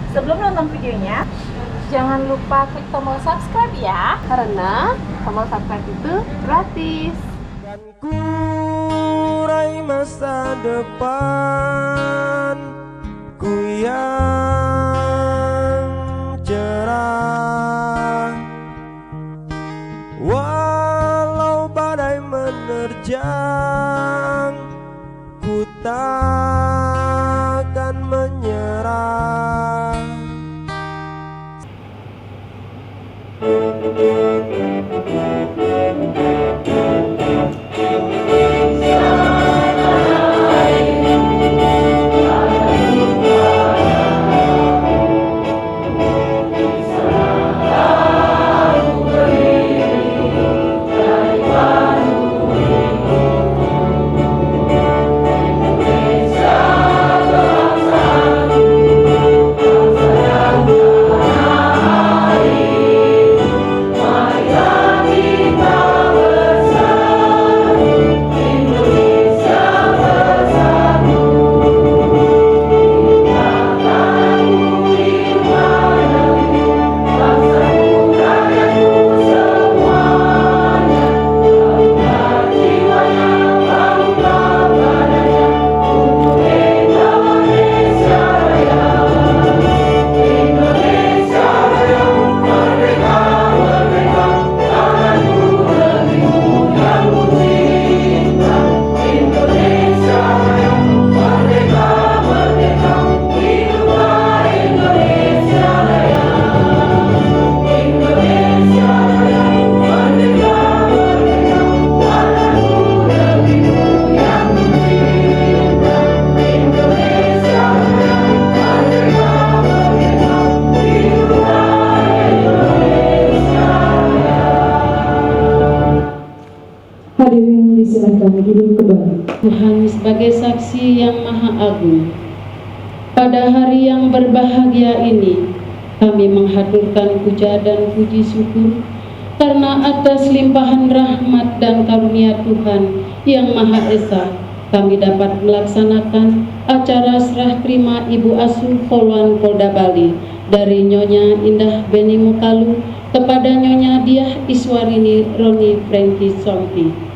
Sebelum nonton videonya, jangan lupa klik tombol subscribe ya, karena tombol subscribe itu gratis. Dan kurai masa depan ku yang cerah, walau badai menerjang, ku takkan menyerah. Hadirin disilahkan duduk kembali. Tuhan sebagai saksi yang maha agung. Pada hari yang berbahagia ini, kami menghaturkan puja dan puji syukur karena atas limpahan rahmat dan karunia Tuhan yang Maha Esa, kami dapat melaksanakan acara serah terima Ibu Asuh Poluan Polda Bali dari Nyonya Indah Beni Mukalu kepada Nyonya Diah Iswarini Roni Franky Sompi.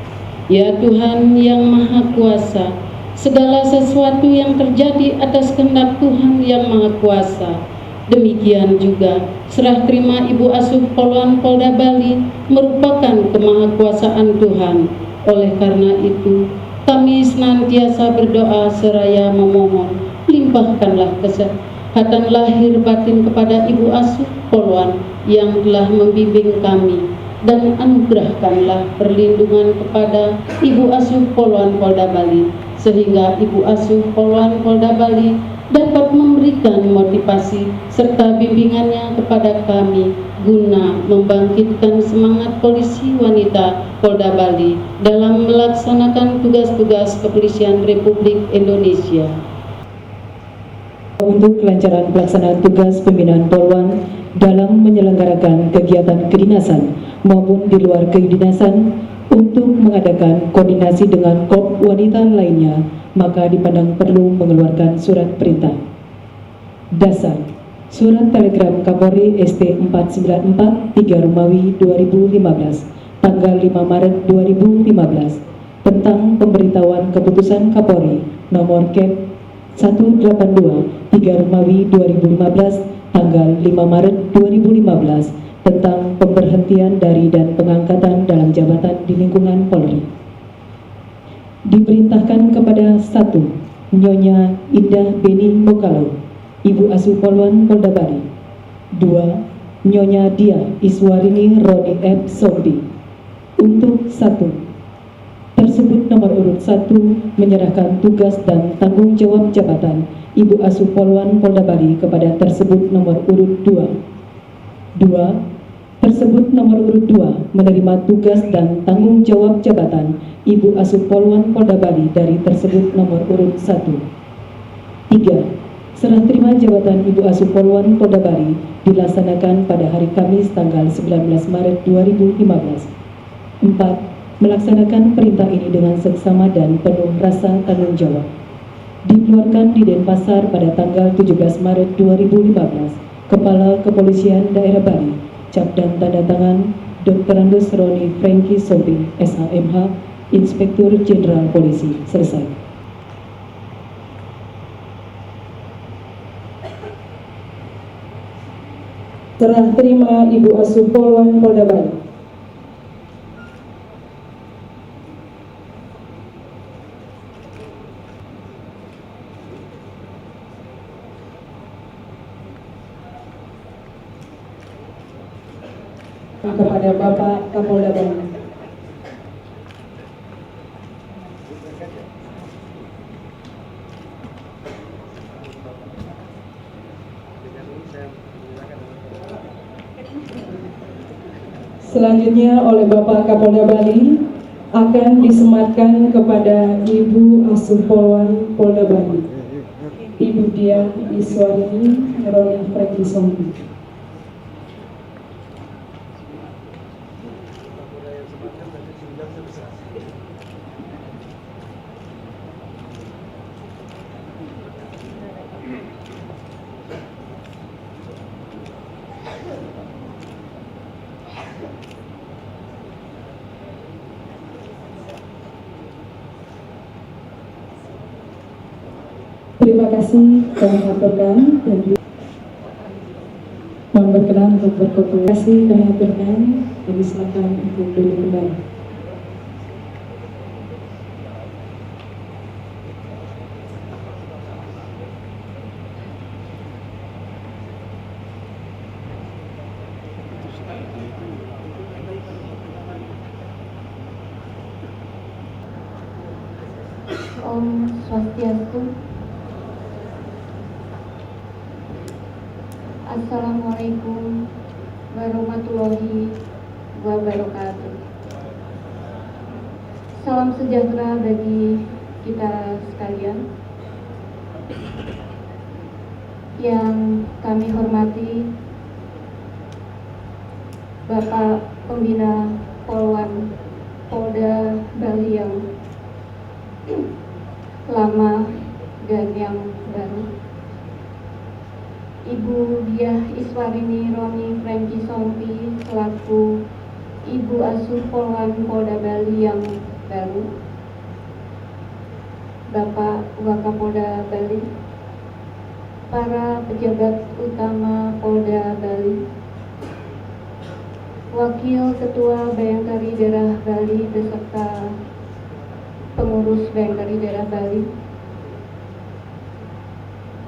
Ya Tuhan yang Maha Kuasa, segala sesuatu yang terjadi atas kehendak Tuhan yang Maha Kuasa. Demikian juga serah terima Ibu Asuh Poluan Polda Bali merupakan kemahakuasaan Tuhan. Oleh karena itu, kami senantiasa berdoa seraya memohon, limpahkanlah kesehatan lahir batin kepada Ibu Asuh Poluan yang telah membimbing kami, dan anugerahkanlah perlindungan kepada Ibu Asuh Poluan Polda Bali, sehingga Ibu Asuh Poluan Polda Bali dapat memberikan motivasi serta bimbingannya kepada kami guna membangkitkan semangat polisi wanita Polda Bali dalam melaksanakan tugas-tugas kepolisian Republik Indonesia. Untuk kelancaran pelaksanaan tugas pembinaan Poluan dalam menyelenggarakan kegiatan kedinasan maupun di luar kedinasan untuk mengadakan koordinasi dengan korp wanita lainnya, maka dipandang perlu mengeluarkan surat perintah. Dasar Surat Telegram Kapolri ST 494 3 Romawi 2015 tanggal 5 Maret 2015 tentang pemberitahuan keputusan Kapolri nomor Kep 182 3 Romawi 2015 tanggal 5 Maret 2015 tentang pemberhentian dari dan pengangkatan dalam jabatan di lingkungan Polri. Diperintahkan kepada 1. Nyonya Indah Beni Mukalu, Ibu Asuh Poluan Polda Bali. 2. Nyonya Diah Iswarini Roni F. Sompi. Untuk 1. Tersebut nomor urut 1 menyerahkan tugas dan tanggung jawab jabatan Ibu Asuh Poluan Polda Bali kepada tersebut nomor urut 2. 2. Tersebut nomor urut 2 menerima tugas dan tanggung jawab jabatan Ibu Asuh Poluan Polda Bali dari tersebut nomor urut 1. 3. Serah terima jabatan Ibu Asuh Poluan Polda Bali dilaksanakan pada hari Kamis tanggal 19 Maret 2015. 4. Melaksanakan perintah ini dengan seksama dan penuh rasa tanggung jawab. Dikeluarkan di Denpasar pada tanggal 17 Maret 2015, Kepala Kepolisian Daerah Bali, cap dan tanda tangan Dr. Andes Roni Franky Sompi, SHMH, Inspektur Jenderal Polisi. Selesai. Serah terima Ibu Asuh Polwan Polda Bali. Kepada Bapak Kapolda Bali. Selanjutnya oleh Bapak Kapolda Bali akan disematkan kepada Ibu Asuh Polwan Polda Bali, Ibu Diah Iswarini Roni Franky Sompi. Terima kasih kami aturkan dan mohon berkenan untuk berkomunikasi kami aturkan. Jadi silakan untuk duduk kembali. Om Swastiastu. Assalamualaikum warahmatullahi wabarakatuh. Salam sejahtera bagi kita sekalian. Yang kami hormati Bapak Pembina Polwan Polda Bali yang lama dan yang baru, Ibu Diah Iswarini Roni Franky Sompi selaku Ibu Asuh Polwan Polda Bali yang baru, Bapak Wakapolda Bali, para pejabat utama Polda Bali, Wakil Ketua Bayangkari Daerah Bali beserta pengurus Bayangkari Daerah Bali,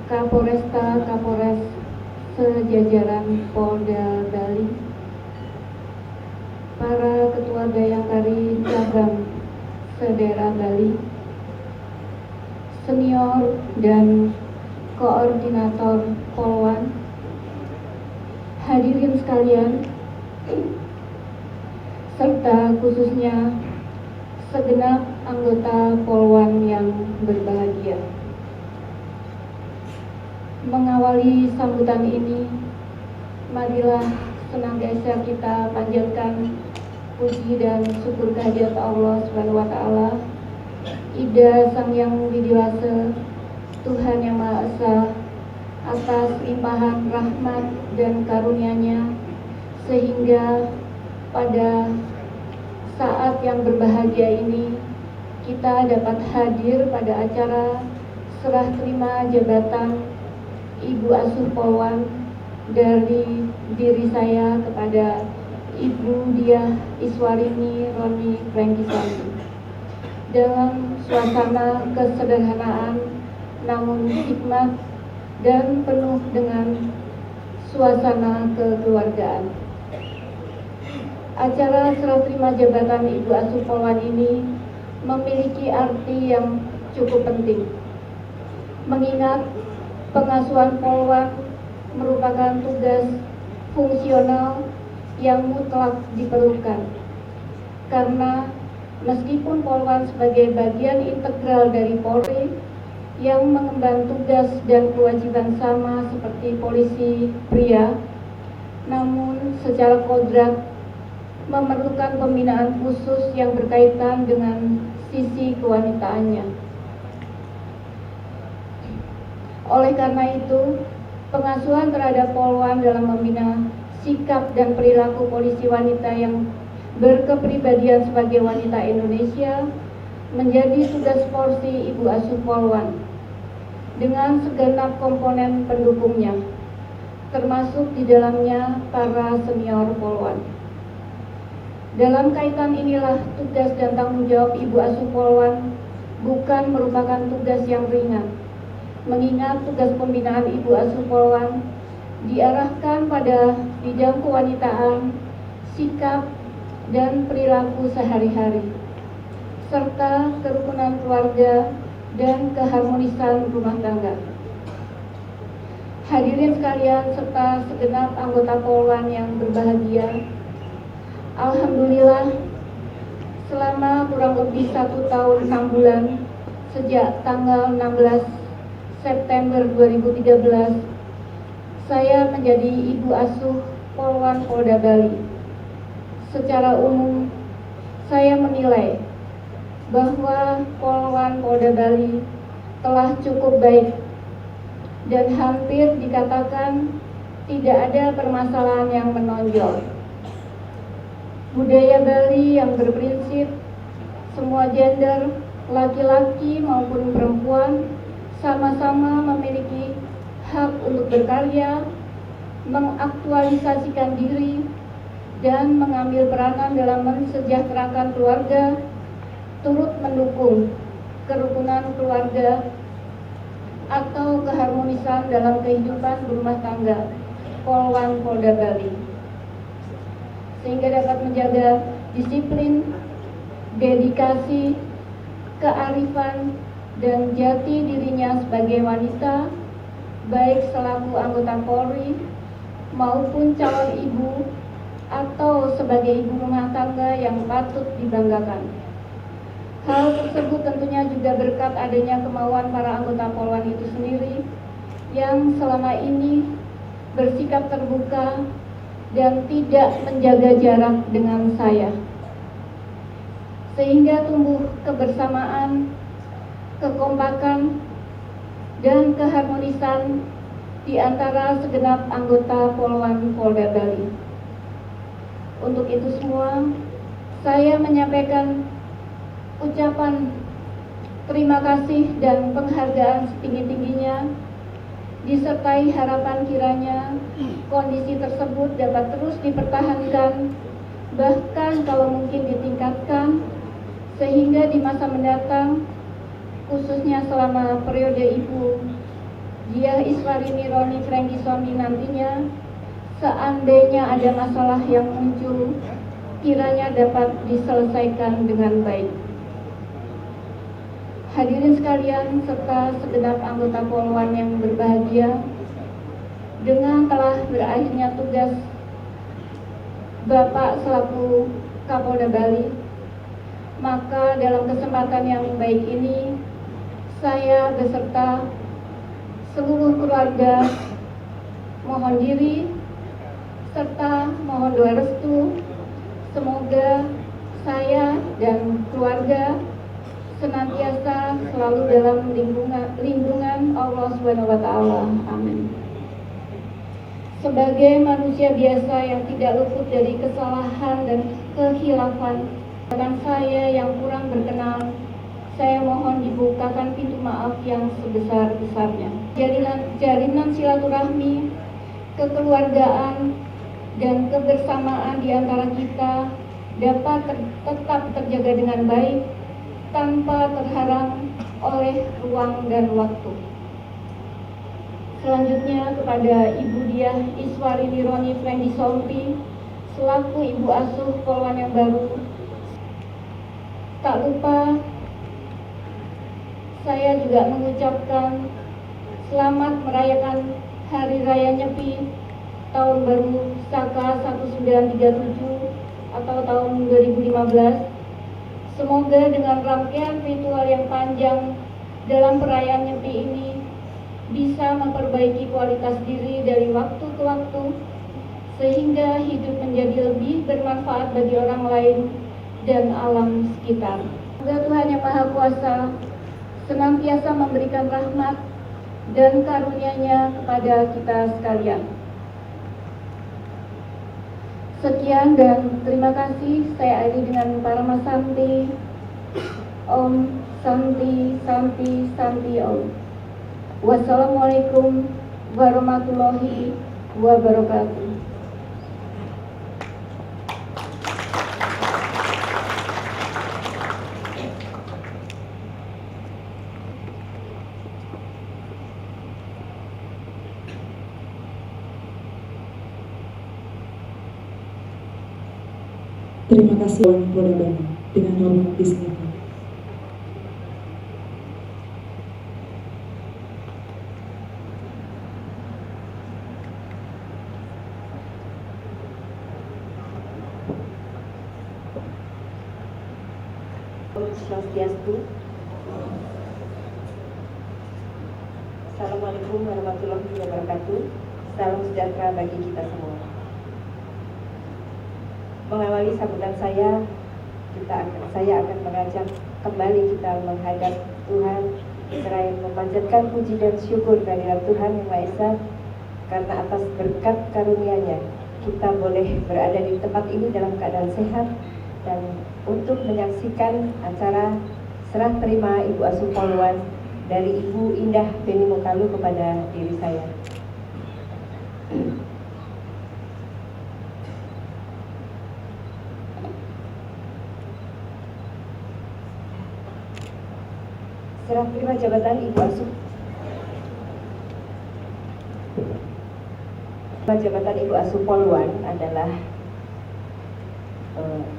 Kapolresta, Kapolres sejajaran Polda Bali, para ketua Bayangkari cabang se-daerah Bali, senior dan koordinator Polwan, hadirin sekalian, serta khususnya segenap anggota Polwan yang berbahagia. Mengawali sambutan ini, marilah senantiasa kita panjatkan puji dan syukur kehadirat Allah Subhanahu wa taala, Ida Sang Yang Widiwasa, Tuhan Yang Maha Esa, atas limpahan rahmat dan karunia-Nya sehingga pada saat yang berbahagia ini kita dapat hadir pada acara serah terima jabatan Ibu Asuh Polwan dari diri saya kepada Ibu Diah Iswarini Roni Franky Sompi dalam suasana kesederhanaan namun hikmat dan penuh dengan suasana kekeluargaan. Acara serah terima jabatan Ibu Asuh Polwan ini memiliki arti yang cukup penting, mengingat pengasuhan Polwan merupakan tugas fungsional yang mutlak diperlukan. Karena meskipun Polwan sebagai bagian integral dari Polri yang mengemban tugas dan kewajiban sama seperti polisi pria, namun secara kodrat memerlukan pembinaan khusus yang berkaitan dengan sisi kewanitaannya. Oleh karena itu, pengasuhan terhadap Polwan dalam membina sikap dan perilaku polisi wanita yang berkepribadian sebagai wanita Indonesia menjadi tugas porsi Ibu Asuh Polwan dengan segenap komponen pendukungnya, termasuk di dalamnya para senior Polwan. Dalam kaitan inilah tugas dan tanggung jawab Ibu Asuh Polwan bukan merupakan tugas yang ringan, mengingat tugas pembinaan Ibu Asuh Polwan diarahkan pada bidang kewanitaan, sikap, dan perilaku sehari-hari, serta kerukunan keluarga dan keharmonisan rumah tangga. Hadirin sekalian serta segenap anggota Polwan yang berbahagia, alhamdulillah selama kurang lebih 1 tahun 6 bulan sejak tanggal 16 September 2013 saya menjadi Ibu Asuh Polwan Polda Bali. Secara umum saya menilai bahwa Polwan Polda Bali telah cukup baik dan hampir dikatakan tidak ada permasalahan yang menonjol. Budaya Bali yang berprinsip semua gender, laki-laki maupun perempuan, sama-sama memiliki hak untuk berkarya, mengaktualisasikan diri, dan mengambil peranan dalam mensejahterakan keluarga, turut mendukung kerukunan keluarga atau keharmonisan dalam kehidupan berumah tangga Polwan Polda Bali, sehingga dapat menjaga disiplin, dedikasi, kearifan, dan jati dirinya sebagai wanita, baik selaku anggota Polri maupun calon ibu atau sebagai ibu rumah tangga yang patut dibanggakan. Hal tersebut tentunya juga berkat adanya kemauan para anggota Polwan itu sendiri yang selama ini bersikap terbuka dan tidak menjaga jarak dengan saya, sehingga tumbuh kebersamaan, kekompakan, dan keharmonisan di antara segenap anggota Polwan Polda Bali. Untuk itu semua, saya menyampaikan ucapan terima kasih dan penghargaan setinggi-tingginya, disertai harapan kiranya kondisi tersebut dapat terus dipertahankan, bahkan kalau mungkin ditingkatkan, sehingga di masa mendatang, khususnya selama periode Ibu Diah Iswarini Roni Franky Sombi nantinya, seandainya ada masalah yang muncul, kiranya dapat diselesaikan dengan baik. Hadirin sekalian serta segenap anggota Polwan yang berbahagia, dengan telah berakhirnya tugas Bapak selaku Kapolda Bali, maka dalam kesempatan yang baik ini, saya beserta seluruh keluarga mohon diri serta mohon doa restu, semoga saya dan keluarga senantiasa selalu dalam lindungan Allah SWT. Amin. Sebagai manusia biasa yang tidak luput dari kesalahan dan kehilafan, dan saya yang kurang berkenan, saya mohon dibukakan pintu maaf yang sebesar-besarnya. Jalinan silaturahmi, kekeluargaan, dan kebersamaan di antara kita dapat tetap terjaga dengan baik tanpa terhalang oleh ruang dan waktu. Selanjutnya kepada Ibu Diah Iswarini Roni Franky Sombi selaku Ibu Asuh Polwan yang baru, tak lupa saya juga mengucapkan selamat merayakan Hari Raya Nyepi Tahun Baru Saka 1937 atau tahun 2015. Semoga dengan rangkaian ritual yang panjang dalam perayaan Nyepi ini bisa memperbaiki kualitas diri dari waktu ke waktu, sehingga hidup menjadi lebih bermanfaat bagi orang lain dan alam sekitar. Semoga Tuhan Yang Maha Kuasa senantiasa memberikan rahmat, dan karunia-Nya kepada kita sekalian. Sekian dan terima kasih. Saya akhiri dengan Parama Santi. Om Santi Santi Santi Om. Wassalamualaikum warahmatullahi wabarakatuh. Terima kasih Wan Polda Bali. Dengan hormat disilakan. Om Swastiastu. Assalamualaikum warahmatullahi wabarakatuh. Salam sejahtera bagi kita semua. Mengawali sambutan saya akan mengajak kembali kita menghadap Tuhan seraya memanjatkan puji dan syukur kehadirat Tuhan Yang Maha Esa, karena atas berkat karunia-Nya kita boleh berada di tempat ini dalam keadaan sehat dan untuk menyaksikan acara serah terima Ibu Asuh Polwan dari Ibu Indah Beni Mokalu kepada diri saya. Serah terima jabatan Ibu Asuh Polwan adalah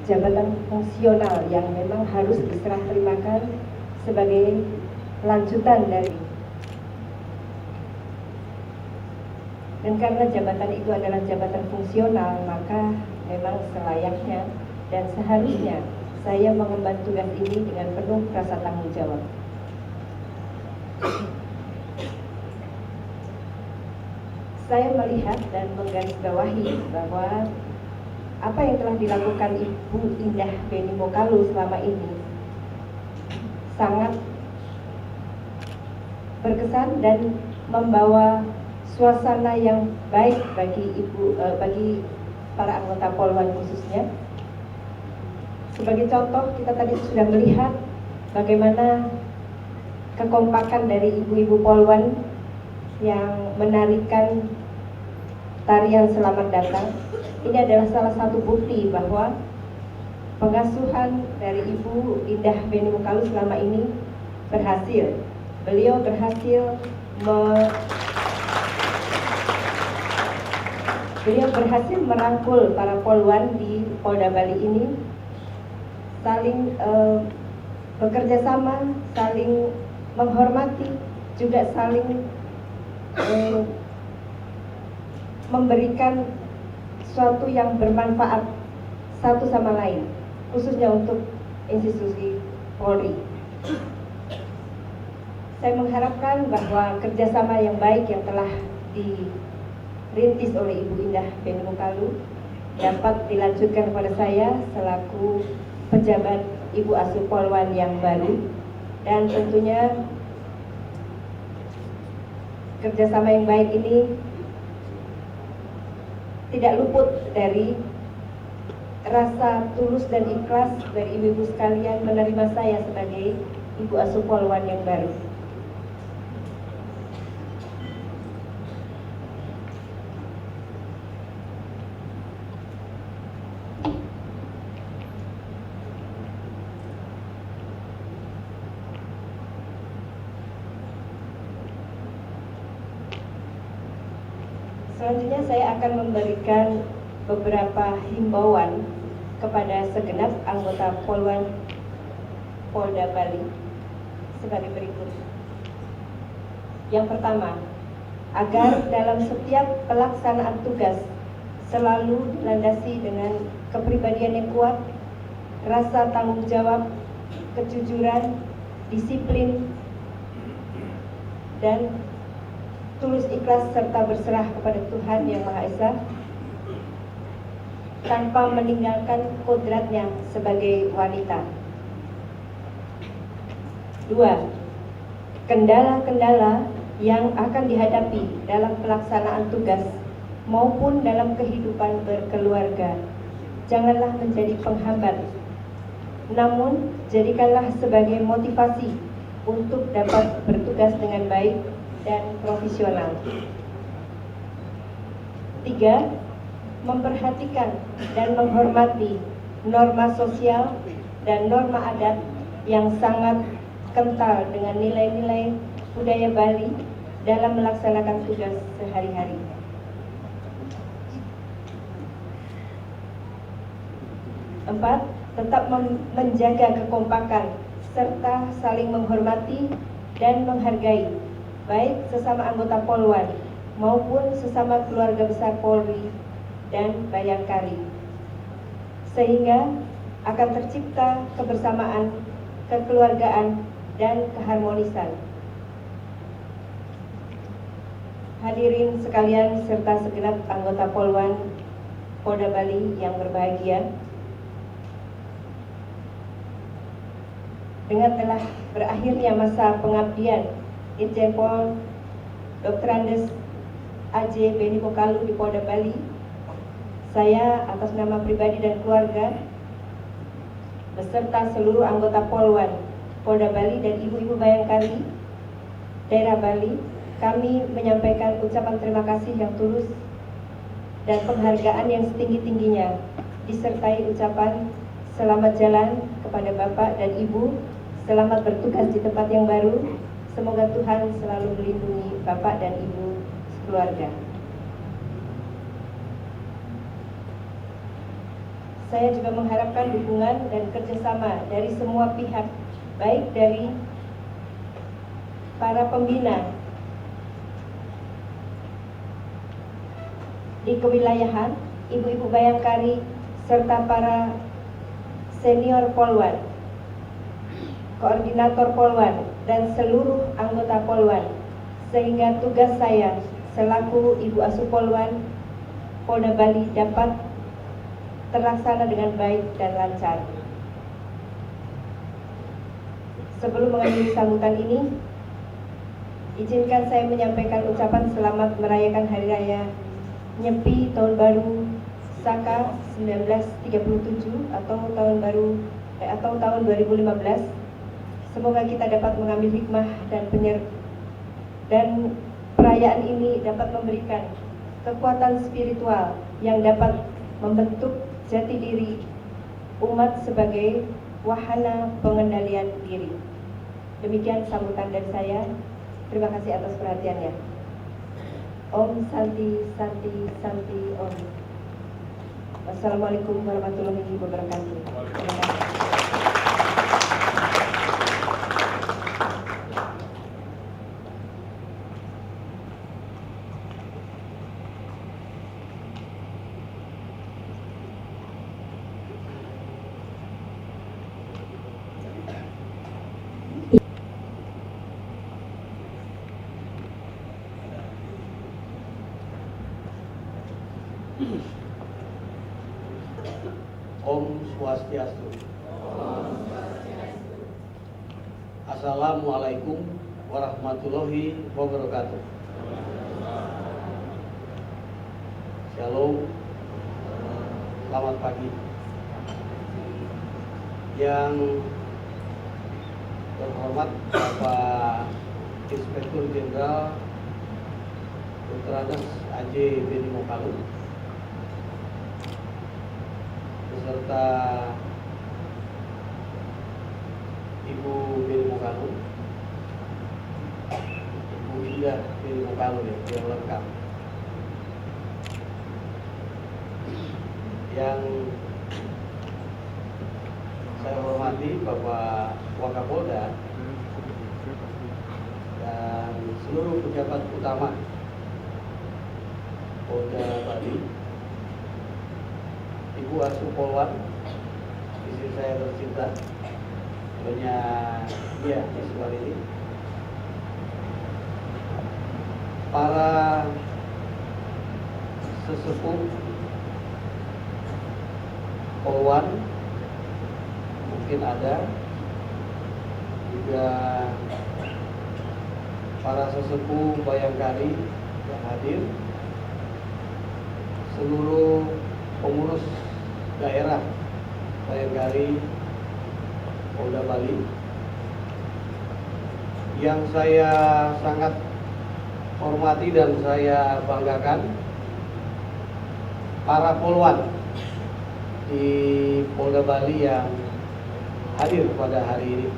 jabatan fungsional yang memang harus diserah terimakan sebagai lanjutan dari, dan karena jabatan itu adalah jabatan fungsional, maka memang selayaknya dan seharusnya saya mengemban tugas ini dengan penuh rasa tanggung jawab. Saya melihat dan menggarisbawahi bahwa apa yang telah dilakukan Ibu Indah Beni Mokalu selama ini sangat berkesan dan membawa suasana yang baik bagi bagi para anggota Polwan khususnya. Sebagai contoh, kita tadi sudah melihat bagaimana kekompakan dari ibu-ibu Polwan yang menarikan tarian Selamat Datang. Ini adalah salah satu bukti bahwa pengasuhan dari Ibu Indah Beni Mokalu selama ini berhasil. Beliau berhasil merangkul para Polwan di Polda Bali ini, saling bekerja sama, saling menghormati, juga saling memberikan sesuatu yang bermanfaat satu sama lain, khususnya untuk institusi Polri. Saya mengharapkan bahwa kerjasama yang baik yang telah dirintis oleh Ibu Indah Beni Mokalu dapat dilanjutkan kepada saya selaku pejabat Ibu Asuh Polwan yang baru, dan tentunya kerjasama yang baik ini tidak luput dari rasa tulus dan ikhlas dari ibu-ibu sekalian menerima saya sebagai Ibu Asuh Polwan yang baru. Selanjutnya saya akan memberikan beberapa himbauan kepada segenap anggota Polwan Polda Bali sebagai berikut. Yang pertama, agar dalam setiap pelaksanaan tugas selalu dilandasi dengan kepribadian yang kuat, rasa tanggung jawab, kejujuran, disiplin, dan tulus ikhlas serta berserah kepada Tuhan Yang Maha Esa tanpa meninggalkan kodratnya sebagai wanita. 2. Kendala-kendala yang akan dihadapi dalam pelaksanaan tugas maupun dalam kehidupan berkeluarga. Janganlah menjadi penghambat, namun jadikanlah sebagai motivasi untuk dapat bertugas dengan baik dan profesional. 3. Memperhatikan dan menghormati norma sosial dan norma adat yang sangat kental dengan nilai-nilai budaya Bali dalam melaksanakan tugas sehari-hari. 4. Tetap menjaga kekompakan serta saling menghormati dan menghargai baik sesama anggota Polwan maupun sesama keluarga besar Polri dan Bayangkari, sehingga akan tercipta kebersamaan, kekeluargaan, dan keharmonisan. Hadirin sekalian serta segenap anggota Polwan Polda Bali yang berbahagia, dengan telah berakhirnya masa pengabdian Irjen Pol Dr. Andes A.J. Beni Pokalu di Polda Bali, saya atas nama pribadi dan keluarga beserta seluruh anggota Polwan Polda Bali dan ibu-ibu Bayangkari daerah Bali, kami menyampaikan ucapan terima kasih yang tulus dan penghargaan yang setinggi-tingginya, disertai ucapan selamat jalan kepada Bapak dan Ibu, selamat bertugas di tempat yang baru. Semoga Tuhan selalu melindungi Bapak dan Ibu sekeluarga. Saya juga mengharapkan dukungan dan kerjasama dari semua pihak, baik dari para pembina di kewilayahan, ibu-ibu Bayangkari, serta para senior Polwan, koordinator Polwan, dan seluruh anggota Polwan, sehingga tugas saya selaku Ibu Asuh Polwan Polda Bali dapat terlaksana dengan baik dan lancar. Sebelum mengakhiri sambutan ini, izinkan saya menyampaikan ucapan selamat merayakan Hari Raya Nyepi Tahun Baru Saka 1937 atau tahun 2015. Semoga kita dapat mengambil hikmah dan perayaan ini dapat memberikan kekuatan spiritual yang dapat membentuk jati diri umat sebagai wahana pengendalian diri. Demikian sambutan dari saya. Terima kasih atas perhatiannya. Om Santi Santi Santi Om. Wassalamualaikum warahmatullahi wabarakatuh. Terima kasih. Om Swastiastu. Assalamualaikum warahmatullahi wabarakatuh. Shalom. Selamat pagi. Yang terhormat Bapak Inspektur Jenderal Dr. Andes A.J. Beni Pokalu, beserta Ibu Beni Pokalu, Ibu Indah Beni Pokalu ya, yang lengkap. Yang saya hormati Bapak Wakapolda dan seluruh pejabat utama Polda Bali, Ibu Asuh Polwan, istri saya tercinta, Nyonya Dia Iswarini, para sesepuh Polwan, mungkin ada juga para sesepuh Bayangkari yang hadir, seluruh pengurus daerah Bayangkari Polda Bali, yang saya sangat hormati dan saya banggakan, para polwan di Polda Bali yang hadir pada hari ini.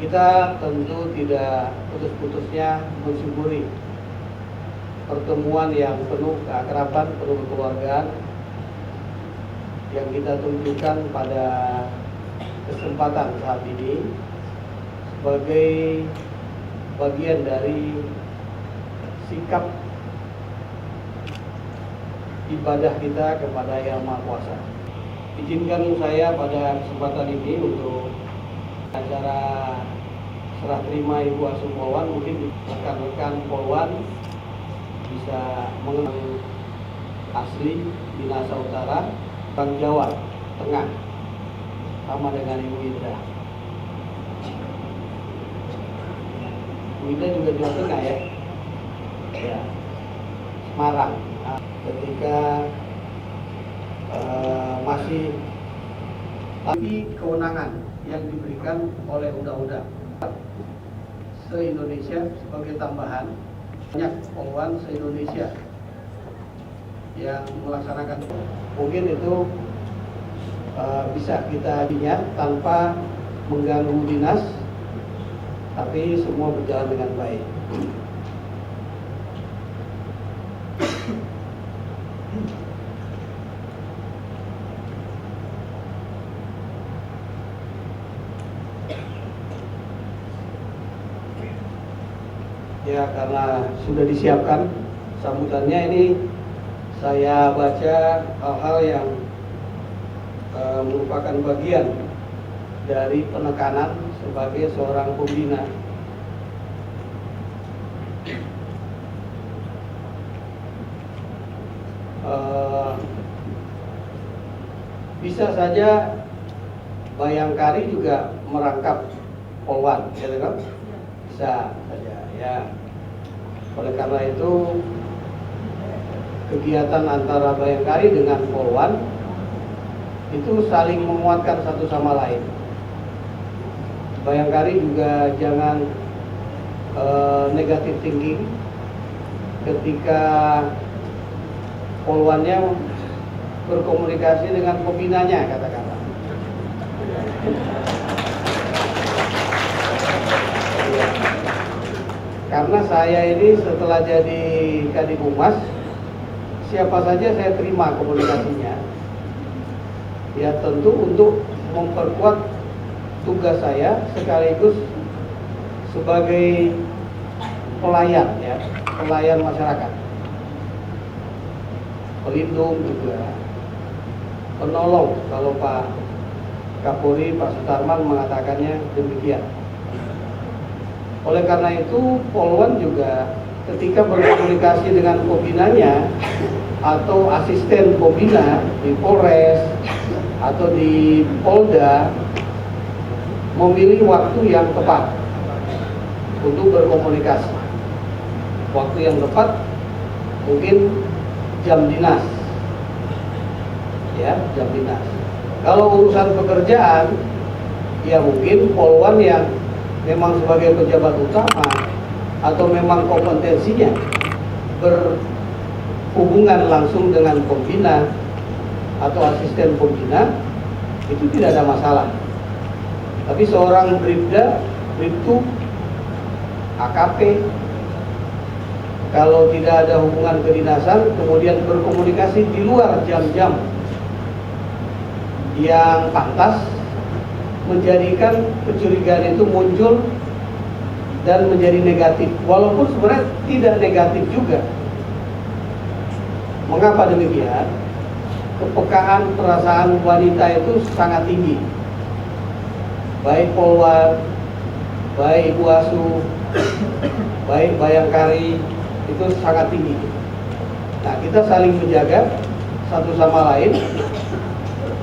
Kita tentu tidak putus-putusnya mensyukuri pertemuan yang penuh keakraban, penuh kekeluargaan yang kita tunjukkan pada kesempatan saat ini sebagai bagian dari sikap ibadah kita kepada Yang Maha Kuasa. Izinkan saya pada kesempatan ini untuk acara serah terima Ibu Asuh Polwan, mungkin rekan-rekan Polwan bisa mengenal asli Minahasa Utara, Bang Jawa Tengah, sama dengan Ibu Ida. Ibu Ida juga Jawa Tengah ya, ya, Semarang. Nah, ketika masih tapi kewenangan yang diberikan oleh undang-undang se-Indonesia sebagai tambahan, banyak polwan se-Indonesia yang melaksanakan, mungkin itu bisa kita lihat tanpa mengganggu dinas, tapi semua berjalan dengan baik. Ya, karena sudah disiapkan sambutannya, ini saya baca hal-hal yang merupakan bagian dari penekanan sebagai seorang pembina. Bisa saja Bayangkari juga merangkap polwan, ya kan? Bisa saja, ya. Oleh karena itu, kegiatan antara Bayangkari dengan polwan itu saling menguatkan satu sama lain. Bayangkari juga jangan negatif thinking ketika polwannya berkomunikasi dengan pembinanya, katakanlah. Karena saya ini setelah jadi Kadif Humas, siapa saja saya terima komunikasinya. Ya, tentu untuk memperkuat tugas saya sekaligus sebagai pelayan, ya, pelayan masyarakat, pelindung juga, penolong kalau Pak Kapolri, Pak Sutarman mengatakannya demikian. Oleh karena itu, polwan juga ketika berkomunikasi dengan pembinanya atau asisten pembina di Polres atau di Polda, memilih waktu yang tepat untuk berkomunikasi. Waktu yang tepat mungkin jam dinas, ya, jam dinas. Kalau urusan pekerjaan, ya mungkin polwan yang memang sebagai pejabat utama atau memang kompetensinya berhubungan langsung dengan pembina atau asisten pembina, itu tidak ada masalah. Tapi seorang bribda, bribtu, AKP, kalau tidak ada hubungan kedinasan kemudian berkomunikasi di luar jam-jam yang pantas, menjadikan kecurigaan itu muncul dan menjadi negatif, walaupun sebenarnya tidak negatif juga. Mengapa demikian? Kepekaan perasaan wanita itu sangat tinggi, baik polwan, baik Ibu Asuh, baik Bayangkari, itu sangat tinggi. Nah, kita saling menjaga satu sama lain.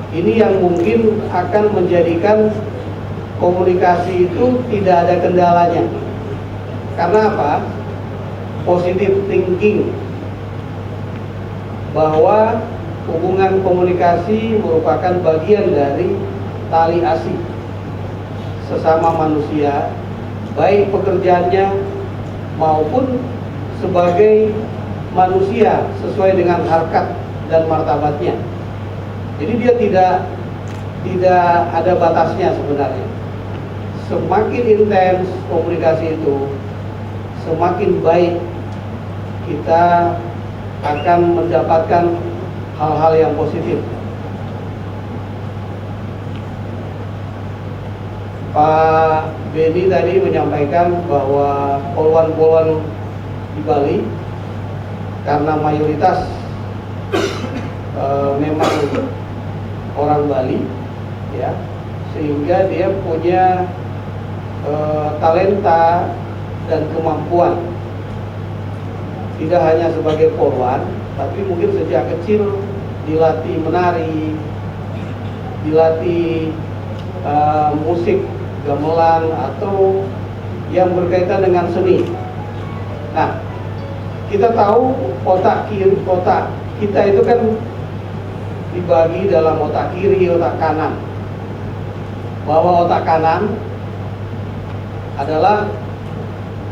Ini yang mungkin akan menjadikan komunikasi itu tidak ada kendalanya. Karena apa? Positive thinking, bahwa hubungan komunikasi merupakan bagian dari tali asih sesama manusia, baik pekerjaannya maupun sebagai manusia sesuai dengan harkat dan martabatnya. Jadi dia tidak ada batasnya sebenarnya. Semakin intens komunikasi itu, semakin baik kita akan mendapatkan hal-hal yang positif. Pak Beni tadi menyampaikan bahwa poluan-poluan di Bali karena mayoritas memang orang Bali, ya, sehingga dia punya talenta dan kemampuan tidak hanya sebagai poluan, tapi mungkin sejak kecil dilatih menari, dilatih musik gamelan atau yang berkaitan dengan seni. Nah, kita tahu otak kita itu kan dibagi dalam otak kiri, otak kanan. Bahwa otak kanan adalah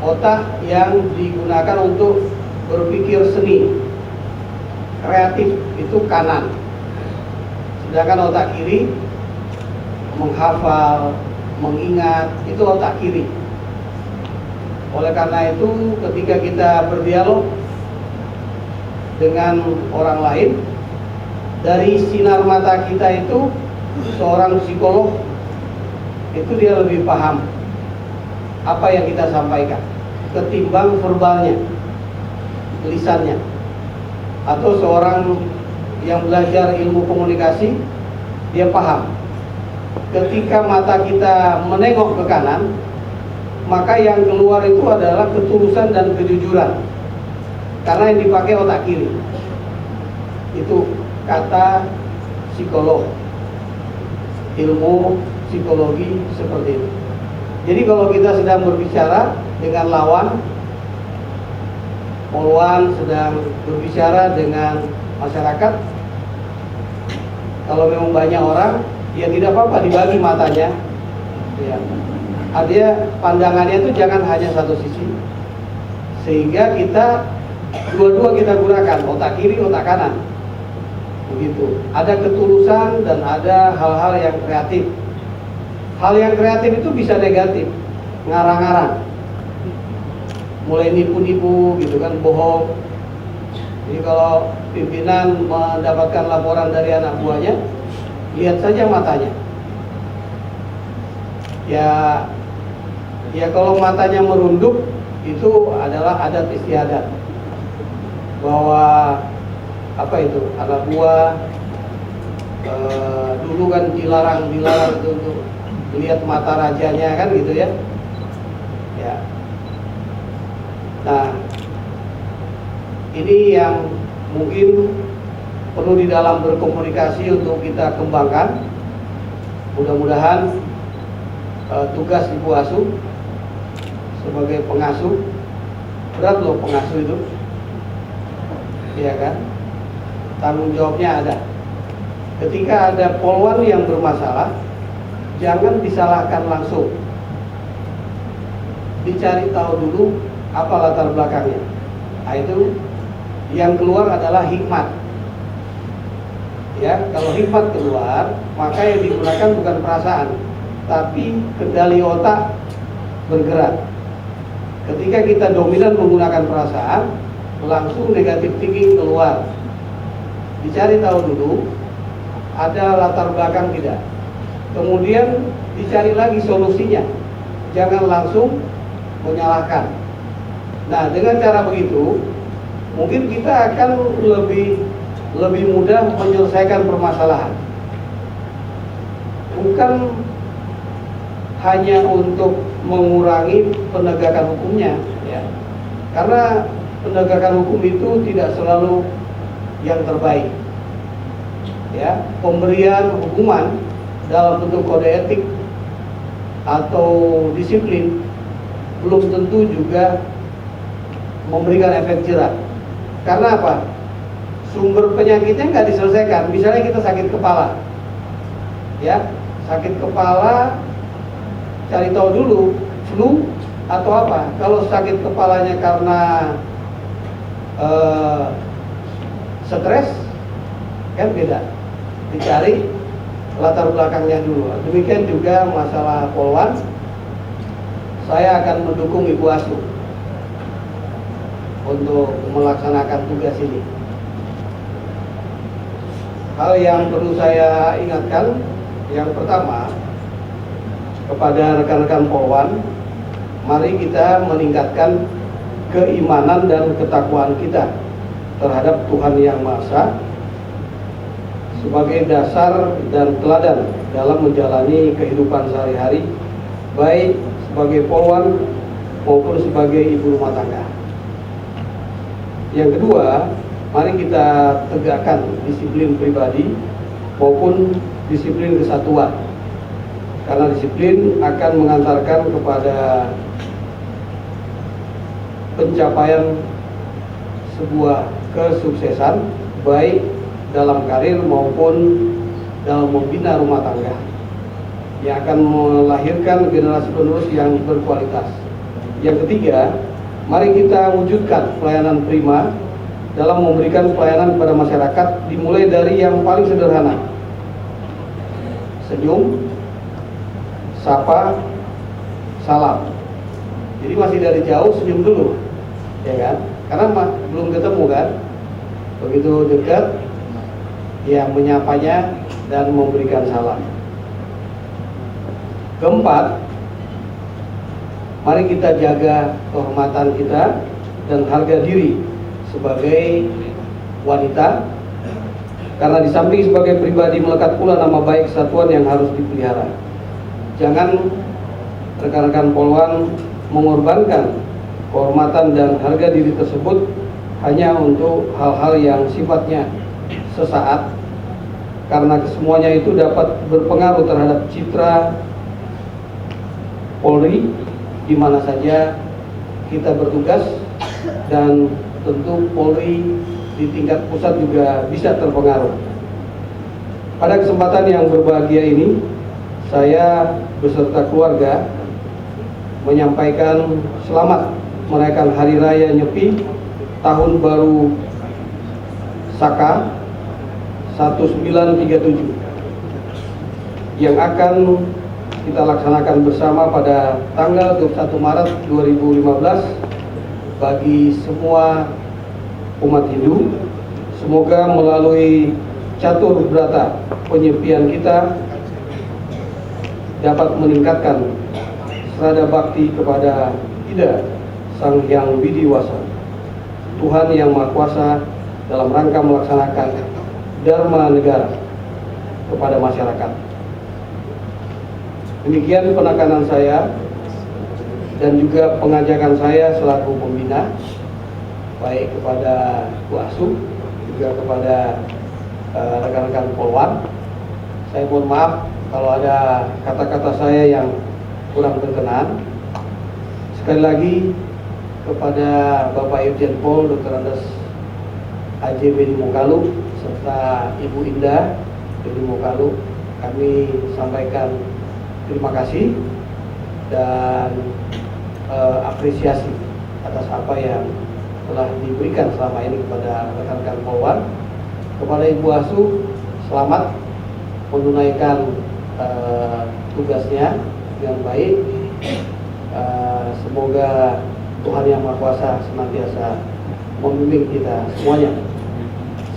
otak yang digunakan untuk berpikir seni, kreatif, itu kanan. Sedangkan otak kiri menghafal, mengingat, itu otak kiri. Oleh karena itu, ketika kita berdialog dengan orang lain, dari sinar mata kita itu, seorang psikolog itu dia lebih paham apa yang kita sampaikan ketimbang verbalnya, lisannya. Atau seorang yang belajar ilmu komunikasi, dia paham ketika mata kita menengok ke kanan, maka yang keluar itu adalah ketulusan dan kejujuran, karena yang dipakai otak kiri. Itu kata psikolog, ilmu psikologi seperti itu. Jadi kalau kita sedang berbicara dengan lawan, poluan sedang berbicara dengan masyarakat, kalau memang banyak orang, ya tidak apa-apa dibagi matanya, ya. Artinya pandangannya itu jangan hanya satu sisi, sehingga kita dua-dua kita gunakan, otak kiri, otak kanan, begitu. Ada ketulusan dan ada hal-hal yang kreatif. Hal yang kreatif itu bisa negatif, ngarang-ngarang, mulai nipu-nipu gitu kan, bohong. Jadi kalau pimpinan mendapatkan laporan dari anak buahnya, lihat saja matanya. Ya kalau matanya merunduk, itu adalah adat istiadat, bahwa apa itu, anak buah dulu kan dilarang itu untuk lihat mata rajanya kan gitu ya. Ya. Nah, ini yang mungkin perlu di dalam berkomunikasi untuk kita kembangkan. Mudah-mudahan tugas ibu asuh sebagai pengasuh, berat loh pengasuh itu, iya kan? Tanggung jawabnya ada. Ketika ada poluan yang bermasalah, jangan disalahkan langsung, dicari tahu dulu apa latar belakangnya. Nah, itu yang keluar adalah hikmat. Ya, kalau hikmat keluar, maka yang digunakan bukan perasaan, tapi kendali otak bergerak. Ketika kita dominan menggunakan perasaan, langsung negatif thinking keluar. Dicari tahu dulu, ada latar belakang tidak. Kemudian dicari lagi solusinya. Jangan langsung menyalahkan. Nah, dengan cara begitu, mungkin kita akan lebih mudah menyelesaikan permasalahan. Bukan hanya untuk mengurangi penegakan hukumnya, ya. Karena penegakan hukum itu tidak selalu yang terbaik. Ya, pemberian hukuman dalam bentuk kode etik atau disiplin belum tentu juga memberikan efek jerah. Karena apa? Sumber penyakitnya nggak diselesaikan. Misalnya kita sakit kepala, ya, sakit kepala, cari tahu dulu flu atau apa. Kalau sakit kepalanya karena stres, kan beda. Dicari latar belakangnya dulu. Demikian juga masalah polwan. Saya akan mendukung Ibu Asuh untuk melaksanakan tugas ini. Hal yang perlu saya ingatkan, yang pertama, kepada rekan-rekan polwan, mari kita meningkatkan keimanan dan ketakwaan kita terhadap Tuhan Yang Maha Esa sebagai dasar dan teladan dalam menjalani kehidupan sehari-hari, baik sebagai polwan maupun sebagai ibu rumah tangga. Yang kedua, mari kita tegakkan disiplin pribadi maupun disiplin kesatuan, karena disiplin akan mengantarkan kepada pencapaian sebuah kesuksesan baik dalam karir maupun dalam membina rumah tangga yang akan melahirkan generasi penerus yang berkualitas. Yang ketiga, mari kita wujudkan pelayanan prima dalam memberikan pelayanan kepada masyarakat, dimulai dari yang paling sederhana, senyum, sapa, salam. Jadi masih dari jauh senyum dulu, ya kan? Karena belum ketemu kan. Begitu dekat, ya menyapanya dan memberikan salam. Keempat, mari kita jaga kehormatan kita dan harga diri sebagai wanita, karena di samping sebagai pribadi melekat pula nama baik kesatuan yang harus dipelihara. Jangan rekan-rekan polwan mengorbankan kehormatan dan harga diri tersebut hanya untuk hal-hal yang sifatnya sesaat, karena kesemuanya itu dapat berpengaruh terhadap citra Polri di mana saja kita bertugas, dan tentu Polri di tingkat pusat juga bisa terpengaruh. Pada kesempatan yang berbahagia ini, saya beserta keluarga menyampaikan selamat merayakan Hari Raya Nyepi Tahun Baru Saka 1937 yang akan kita laksanakan bersama pada tanggal 21 Maret 2015 bagi semua umat Hindu. Semoga melalui catur berata penyepian kita dapat meningkatkan serada bakti kepada Ida Sang Hyang Widiwasa, Tuhan Yang Maha Kuasa, dalam rangka melaksanakan Dharma Negara kepada masyarakat. Demikian penekanan saya dan juga pengajakan saya selaku pembina, baik kepada Bu Asuh juga kepada rekan-rekan polwan. Saya mohon maaf kalau ada kata-kata saya yang kurang berkenan. Sekali lagi kepada Bapak Irjen Pol Dr. Andes AJ Beni Mokalu serta Ibu Indah Beni Mokalu, kami sampaikan terima kasih dan apresiasi atas apa yang telah diberikan selama ini kepada rekan-rekan polwan. Kepada Ibu Asuh, selamat menunaikan tugasnya dengan baik. Semoga Tuhan Yang Maha Kuasa senantiasa membimbing kita semuanya.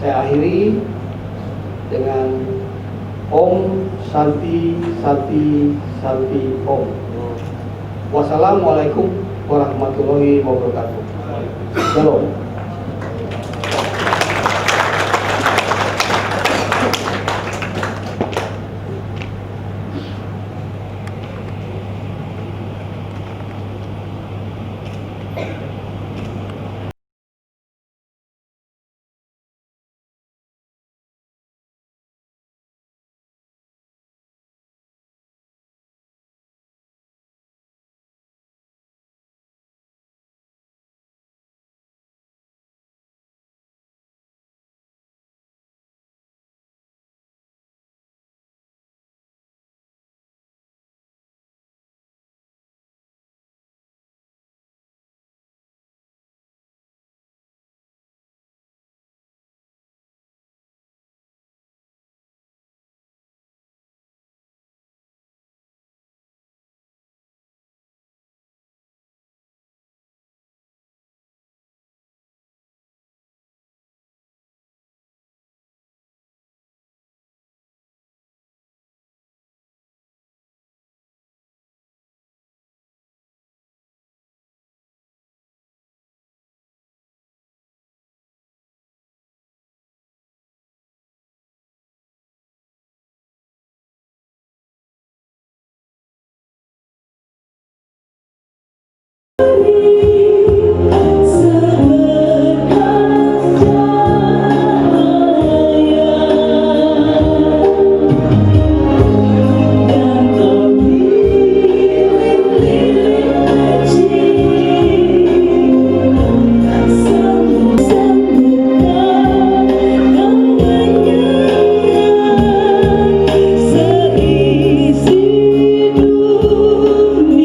Saya akhiri dengan Om Santi Santi Santi Om. Wassalamualaikum warahmatullahi wabarakatuh. Shalom. Seisi dunia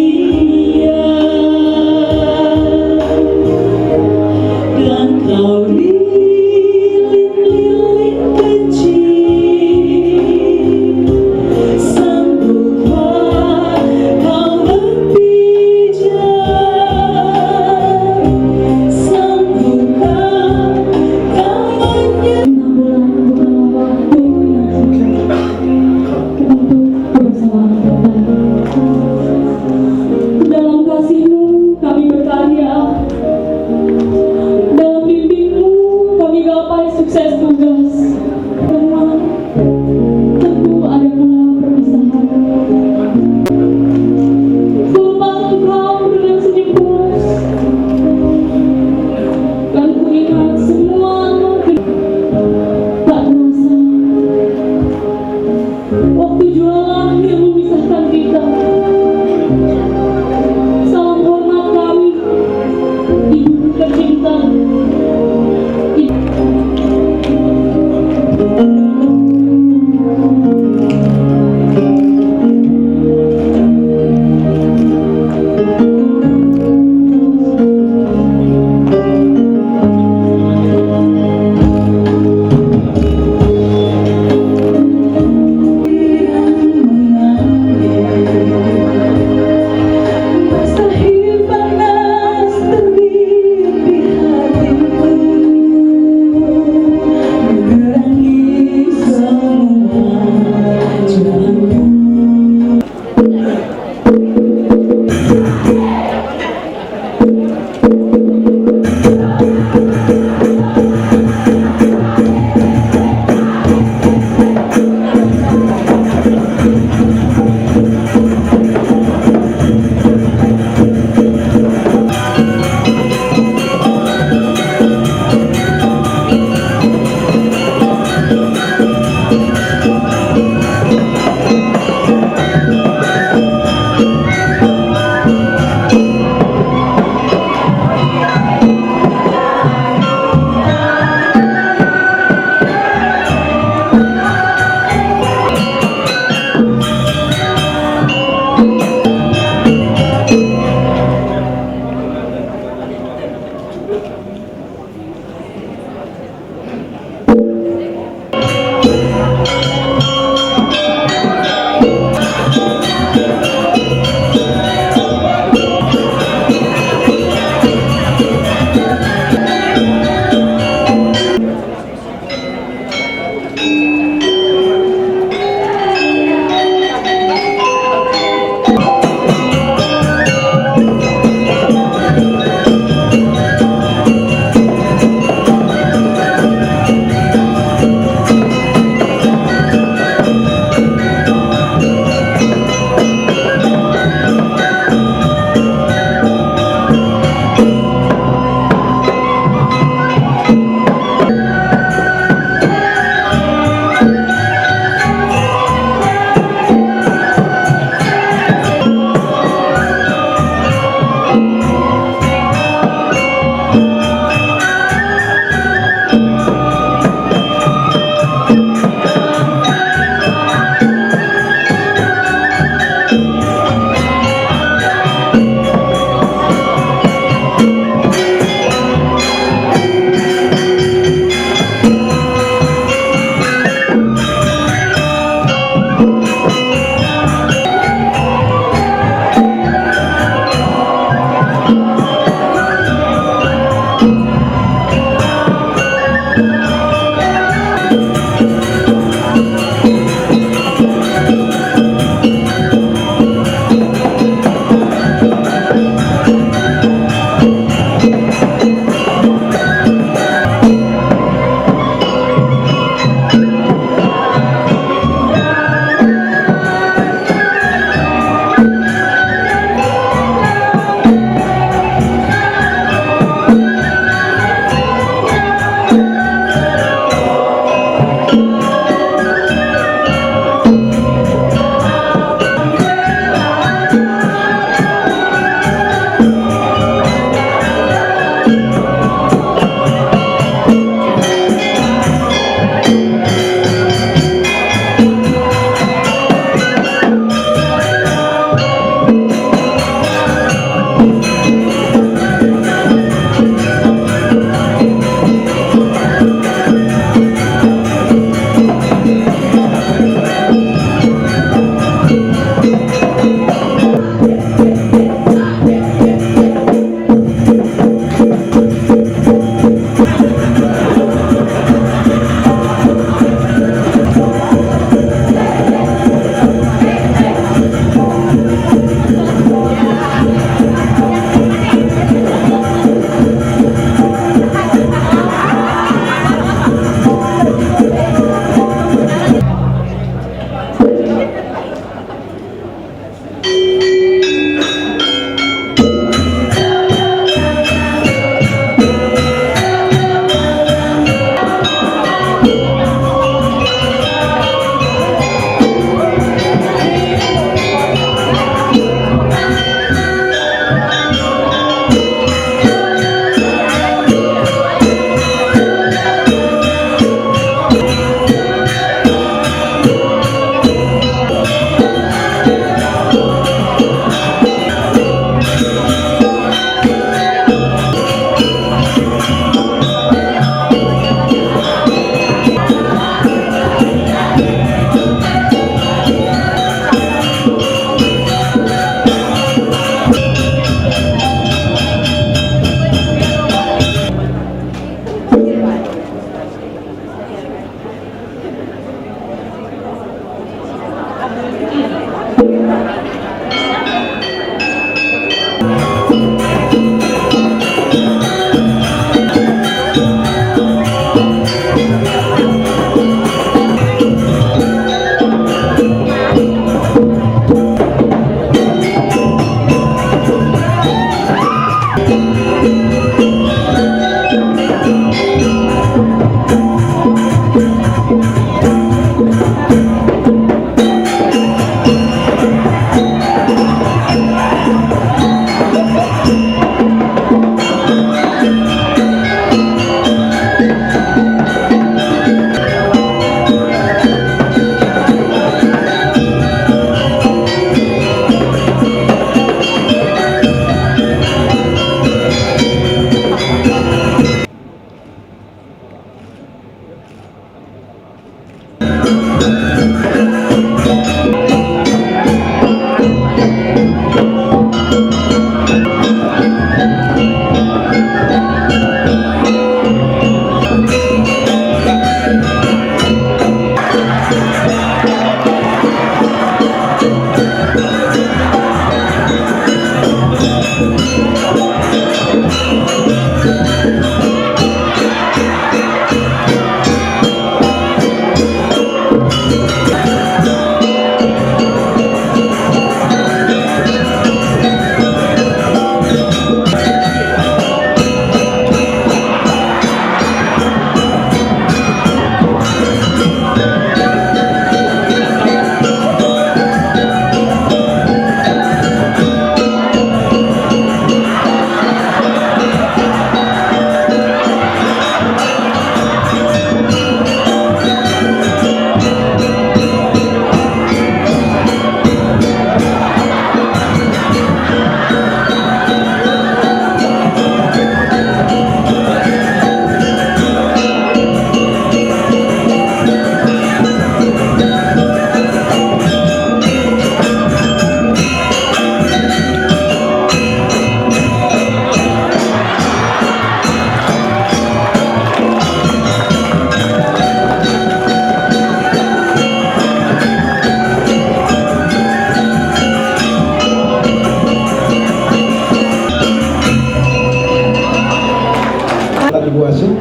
masuk.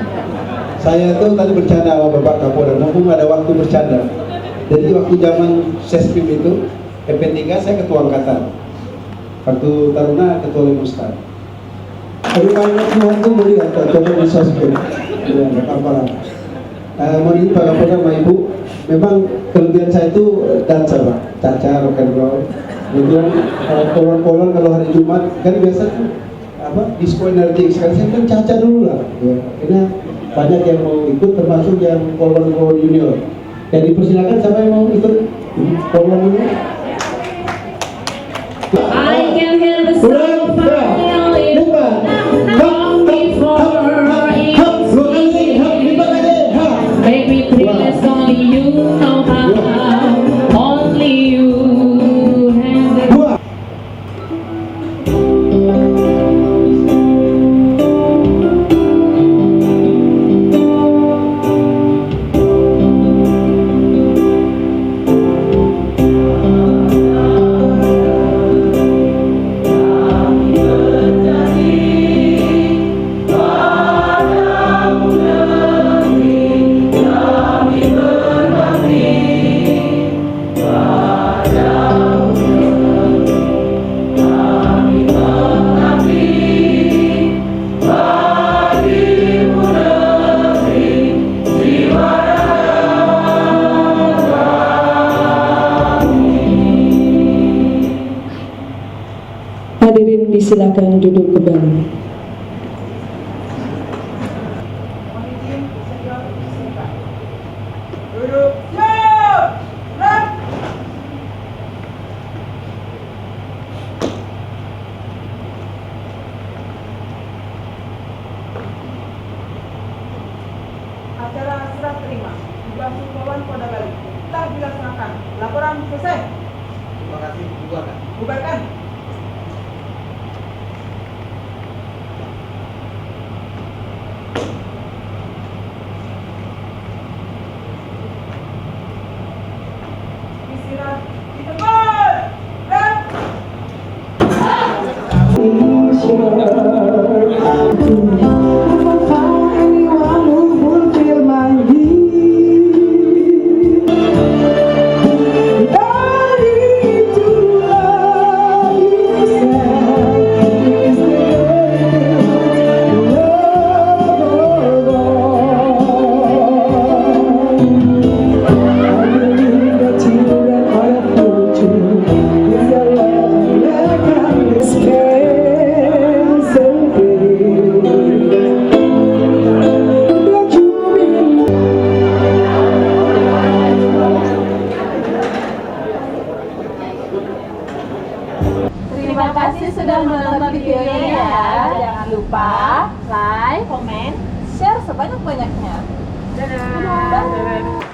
Saya tuh tadi bercanda sama Bapak Kapolda, mumpung ada waktu bercanda. Jadi waktu zaman Sespim itu, EP3 saya ketua angkatan. Waktu Taruna ketua Lemustan. Tapi banyak Tuhan tuh melihat contoh di Sespim. Ya, nggak apa-apa lah. Mohon izin Pak Kapolda sama Ibu, memang kelebihan saya itu dancer Pak, cacar, rock and roll. Kemudian polon-polon kalau hari Jumat kan biasa tuh disco energi. Sekarang saya kan caca dulu lah. Ya. Karena banyak yang mau ikut, termasuk yang polon junior. Jadi persilakan siapa yang mau ikut polon dulu. I can hear the sound finally come before baby please only you know how, only you have the Hadirin disilakan duduk kembali. Acara serah terima Ibu Asuh Polda Bali telah dilaksanakan. Laporan selesai. Terima kasih, bubarkan. Bubarkan. Istirahat di tempat. Terima kasih sudah menonton videonya ya. Jangan lupa like, komen, share sebanyak-banyaknya. Dadah.